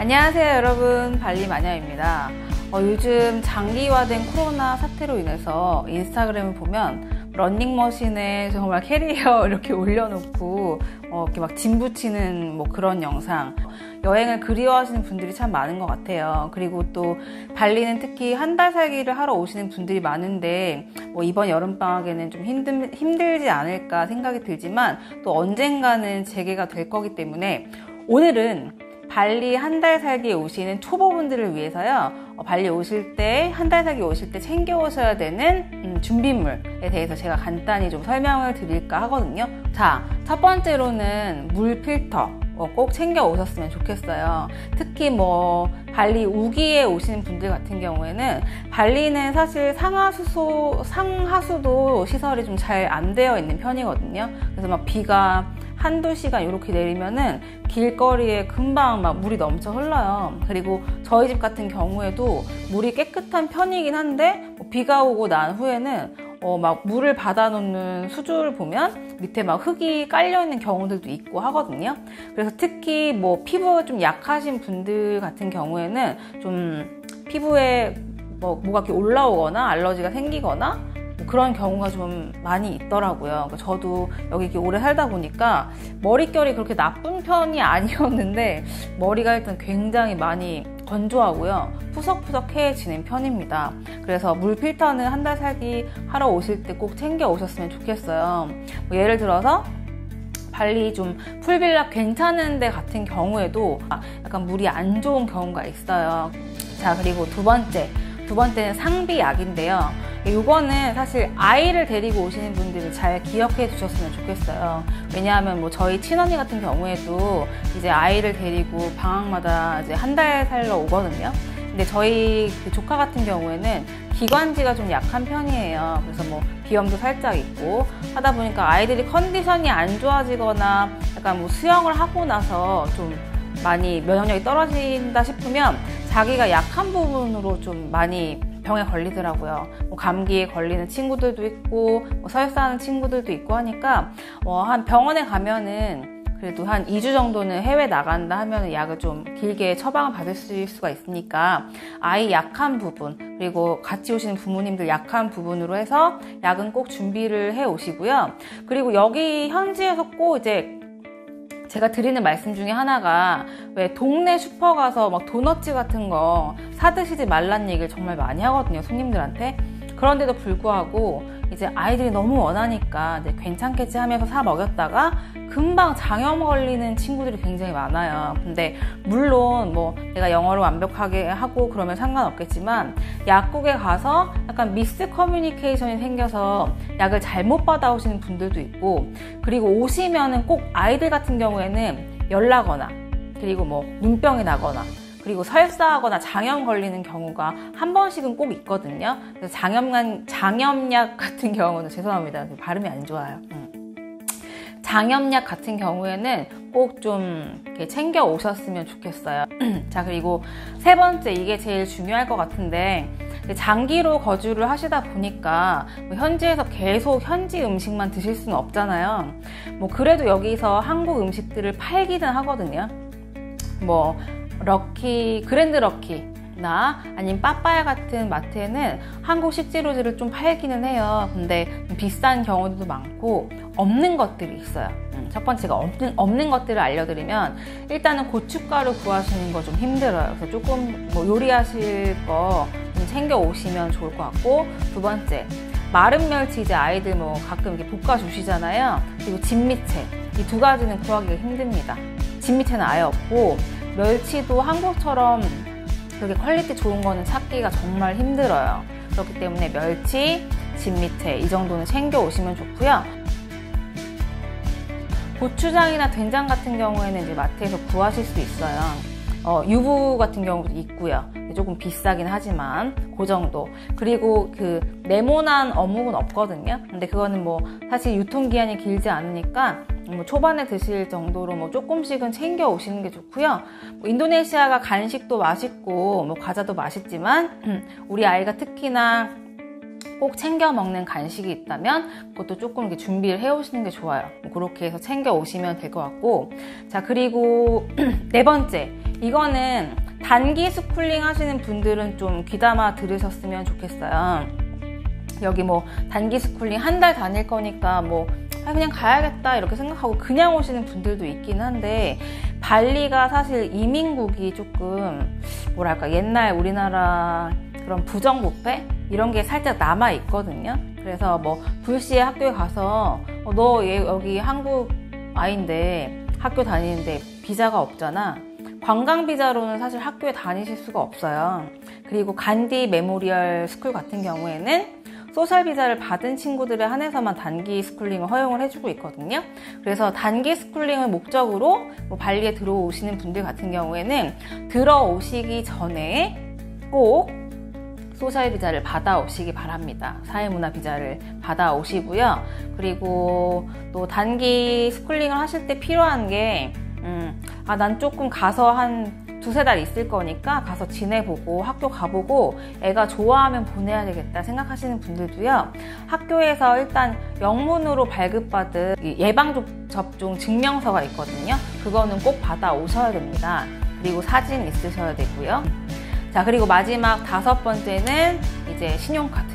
안녕하세요 여러분, 발리 마녀입니다. 요즘 장기화된 코로나 사태로 인해서 인스타그램을 보면 러닝머신에 정말 캐리어 이렇게 올려놓고 이렇게 막 짐 붙이는 그런 영상, 여행을 그리워하시는 분들이 참 많은 것 같아요. 그리고 또 발리는 특히 한 달 살기를 하러 오시는 분들이 많은데 이번 여름방학에는 좀 힘들지 않을까 생각이 들지만 또 언젠가는 재개가 될 거기 때문에 오늘은 발리 한 달 살기에 오시는 초보분들을 위해서요, 발리 오실 때, 한 달 살기 오실 때 챙겨 오셔야 되는 준비물에 대해서 제가 간단히 좀 설명을 드릴까 하거든요. 자, 첫 번째로는 물 필터 꼭 챙겨 오셨으면 좋겠어요. 특히 발리 우기에 오시는 분들 같은 경우에는 발리는 사실 상하수도 시설이 좀 잘 안 되어 있는 편이거든요. 그래서 비가 한두 시간 이렇게 내리면은 길거리에 금방 물이 넘쳐 흘러요. 그리고 저희 집 같은 경우에도 물이 깨끗한 편이긴 한데 비가 오고 난 후에는 물을 받아놓는 수조를 보면 밑에 흙이 깔려있는 경우들도 있고 하거든요. 그래서 특히 피부가 좀 약하신 분들 같은 경우에는 좀 피부에 뭐가 이렇게 올라오거나 알러지가 생기거나 그런 경우가 좀 많이 있더라고요. 저도 여기 이렇게 오래 살다 보니까 머릿결이 그렇게 나쁜 편이 아니었는데 머리가 일단 굉장히 많이 건조하고요, 푸석푸석해지는 편입니다. 그래서 물 필터는 한 달 살기 하러 오실 때 꼭 챙겨 오셨으면 좋겠어요. 예를 들어서 발리 좀 풀빌라 괜찮은 데 같은 경우에도 약간 물이 안 좋은 경우가 있어요. 자, 그리고 두 번째는 상비약인데요. 이거는 사실 아이를 데리고 오시는 분들은 잘 기억해 두셨으면 좋겠어요. 왜냐하면 저희 친언니 같은 경우에도 이제 아이를 데리고 방학마다 이제 한 달 살러 오거든요. 근데 저희 조카 같은 경우에는 기관지가 좀 약한 편이에요. 그래서 비염도 살짝 있고 하다 보니까 아이들이 컨디션이 안 좋아지거나 약간 수영을 하고 나서 좀 많이 면역력이 떨어진다 싶으면 자기가 약한 부분으로 좀 많이 병에 걸리더라고요. 감기에 걸리는 친구들도 있고 설사하는 친구들도 있고 하니까 한 병원에 가면은 그래도 한 2주 정도는 해외 나간다 하면 약을 좀 길게 처방을 받을 수가 있으니까 아이 약한 부분, 그리고 같이 오시는 부모님들 약한 부분으로 해서 약은 꼭 준비를 해 오시고요. 그리고 여기 현지에서 꼭 이제 제가 드리는 말씀 중에 하나가, 왜 동네 슈퍼 가서 도너츠 같은 거 사드시지 말란 얘기를 정말 많이 하거든요, 손님들한테. 그런데도 불구하고 이제 아이들이 너무 원하니까 이제 괜찮겠지 하면서 사 먹였다가 금방 장염 걸리는 친구들이 굉장히 많아요. 근데 물론 내가 영어를 완벽하게 하고 그러면 상관없겠지만 약국에 가서 약간 미스 커뮤니케이션이 생겨서 약을 잘못 받아오시는 분들도 있고, 그리고 오시면은 꼭 아이들 같은 경우에는 열나거나 그리고 눈병이 나거나 그리고 설사하거나 장염 걸리는 경우가 한 번씩은 꼭 있거든요. 그래서 장염약 같은 경우는, 죄송합니다, 발음이 안 좋아요. 장염약 같은 경우에는 꼭 좀 챙겨 오셨으면 좋겠어요. 자, 그리고 세 번째, 이게 제일 중요할 것 같은데, 장기로 거주를 하시다 보니까 현지에서 계속 현지 음식만 드실 수는 없잖아요. 그래도 여기서 한국 음식들을 팔기는 하거든요. 그랜드 럭키나 아니면 빠빠야 같은 마트에는 한국 식재료들을 좀 팔기는 해요. 근데 비싼 경우도 많고 없는 것들이 있어요. 첫 번째가 없는 것들을 알려드리면, 일단은 고춧가루 구하시는 거 좀 힘들어요. 그래서 조금 요리하실 거 좀 챙겨 오시면 좋을 것 같고, 두 번째, 마른 멸치 이제 아이들 가끔 이렇게 볶아 주시잖아요. 그리고 진미채, 이 두 가지는 구하기가 힘듭니다. 진미채는 아예 없고, 멸치도 한국처럼 그렇게 퀄리티 좋은 거는 찾기가 정말 힘들어요. 그렇기 때문에 멸치, 진미채 이 정도는 챙겨 오시면 좋고요. 고추장이나 된장 같은 경우에는 이제 마트에서 구하실 수 있어요. 유부 같은 경우도 있고요. 조금 비싸긴 하지만 그 정도. 그리고 네모난 어묵은 없거든요. 근데 그거는 사실 유통기한이 길지 않으니까 초반에 드실 정도로 조금씩은 챙겨 오시는 게 좋고요. 인도네시아가 간식도 맛있고 과자도 맛있지만 우리 아이가 특히나 꼭 챙겨 먹는 간식이 있다면 그것도 조금 이렇게 준비를 해 오시는 게 좋아요. 그렇게 해서 챙겨 오시면 될 것 같고, 자, 그리고 네 번째, 이거는 단기 스쿨링 하시는 분들은 좀 귀담아 들으셨으면 좋겠어요. 여기 뭐 단기 스쿨링 한 달 다닐 거니까 뭐 그냥 가야겠다 이렇게 생각하고 그냥 오시는 분들도 있긴 한데, 발리가 사실 이민국이 조금 뭐랄까 옛날 우리나라 그런 부정부패 이런 게 살짝 남아 있거든요. 그래서 뭐 불시에 학교에 가서 너 여기 한국 아이인데 학교 다니는데 비자가 없잖아. 관광 비자로는 사실 학교에 다니실 수가 없어요. 그리고 간디 메모리얼 스쿨 같은 경우에는 소셜 비자를 받은 친구들에 한해서만 단기 스쿨링을 허용을 해주고 있거든요. 그래서 단기 스쿨링을 목적으로 뭐 발리에 들어오시는 분들 같은 경우에는 들어오시기 전에 꼭 소셜 비자를 받아오시기 바랍니다. 사회문화 비자를 받아오시고요. 그리고 또 단기 스쿨링을 하실 때 필요한 게 난 조금 가서 한 두세 달 있을 거니까 가서 지내보고 학교 가보고 애가 좋아하면 보내야 되겠다 생각하시는 분들도요. 학교에서 일단 영문으로 발급받은 예방접종 증명서가 있거든요. 그거는 꼭 받아오셔야 됩니다. 그리고 사진 있으셔야 되고요. 자, 그리고 마지막 5번째는 이제 신용카드.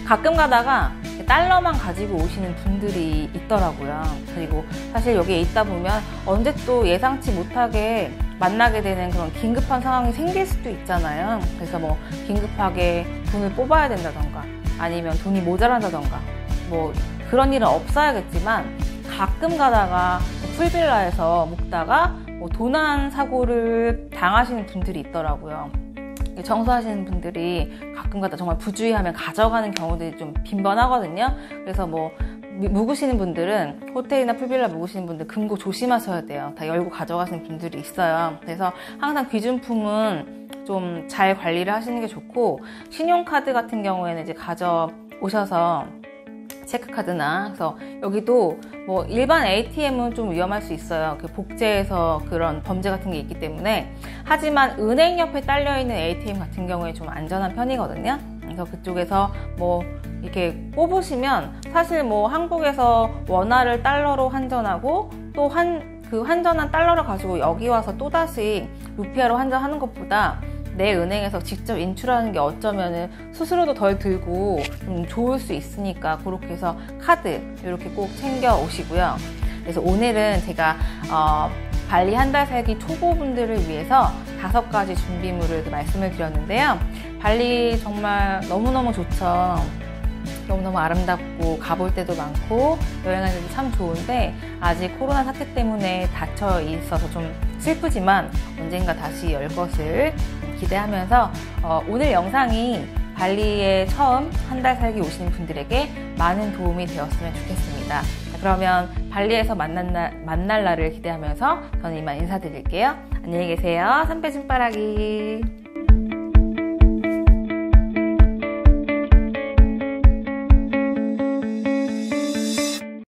가끔 가다가 달러만 가지고 오시는 분들이 있더라고요. 그리고 사실 여기에 있다 보면 언제 또 예상치 못하게 만나게 되는 그런 긴급한 상황이 생길 수도 있잖아요. 그래서 뭐 긴급하게 돈을 뽑아야 된다던가 아니면 돈이 모자란다던가 뭐 그런 일은 없어야겠지만, 가끔 가다가 풀빌라에서 묵다가 뭐 도난 사고를 당하시는 분들이 있더라고요. 청소하시는 분들이 가끔가다 정말 부주의하면 가져가는 경우들이 좀 빈번하거든요. 그래서 뭐 묵으시는 분들은, 호텔이나 풀빌라 묵으시는 분들 금고 조심하셔야 돼요. 다 열고 가져가시는 분들이 있어요. 그래서 항상 귀중품은 좀 잘 관리를 하시는 게 좋고, 신용카드 같은 경우에는 이제 가져오셔서 체크카드나, 그래서 여기도 뭐 일반 ATM은 좀 위험할 수 있어요. 그 복제해서 그런 범죄 같은 게 있기 때문에. 하지만 은행 옆에 딸려있는 ATM 같은 경우에 좀 안전한 편이거든요. 그래서 그쪽에서 뭐 이렇게 뽑으시면 사실 뭐 한국에서 원화를 달러로 환전하고 또 그 환전한 달러를 가지고 여기 와서 또다시 루피아로 환전하는 것보다 내 은행에서 직접 인출하는 게 어쩌면은 수수료도 덜 들고 좀 좋을 수 있으니까, 그렇게 해서 카드 이렇게 꼭 챙겨 오시고요. 그래서 오늘은 제가 발리 한 달 살기 초보분들을 위해서 5가지 준비물을 말씀을 드렸는데요. 발리 정말 너무너무 좋죠. 너무너무 아름답고 가볼 데도 많고 여행하기도 참 좋은데, 아직 코로나 사태 때문에 닫혀 있어서 좀 슬프지만 언젠가 다시 열 것을 기대하면서 오늘 영상이 발리에 처음 한 달 살기 오시는 분들에게 많은 도움이 되었으면 좋겠습니다. 그러면 발리에서 만날 날을 기대하면서 저는 이만 인사드릴게요. 안녕히 계세요. 삼패 손바라기.